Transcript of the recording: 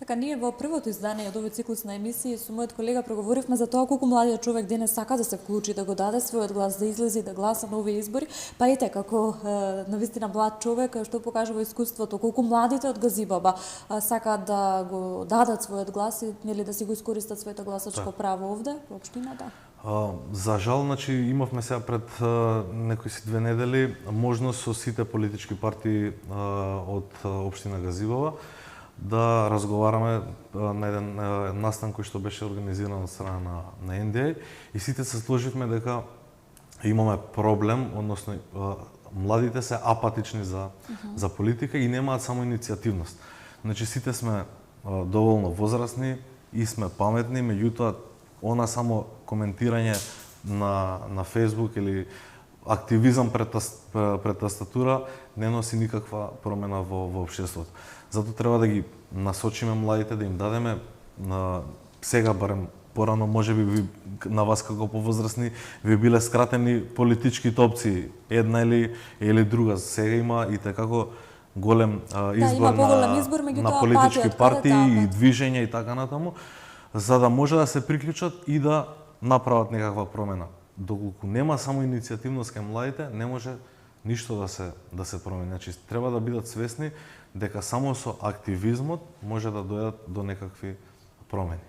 дека ние во првото издание од овој циклус на емисии со мојот колега проговоривме за тоа колку младиот човек денес сака да се вклучи, да го даде својот глас, да излезе и да гласа на овие избори, па ете како навистина млад човек што покажува искуството, колку младите од Газибаба сакаат да го дадат својот глас и нели да си го искористат своето гласачко право овде во општината. За жал, значи имавме сега пред некои си 2 недели можност со сите политички партии од општина Газибаба да разговараме на еден настан кој што беше организиран од страна на НДА и сите се сложивме дека имаме проблем, односно младите се апатични за политика и немаат само иницијативност. Значи сите сме доволно возрастни и сме паметни, меѓутоа она само коментирање на Facebook или активизам пред тастатура не носи никаква промена во општеството. Затоа треба да ги насочиме младите, да им дадеме сега барем порано можеби на вас како повозрастни ви биле скратени политичките опции, една или друга. Сега има и како голем избор на политички партии и движења и така натаму, за да може да се приклучат и да направат некаква промена. Доколку нема само иницијативност кај младите, не може ништо да се промени. Значи треба да бидат свесни дека само со активизмот може да дојдат до некакви промени.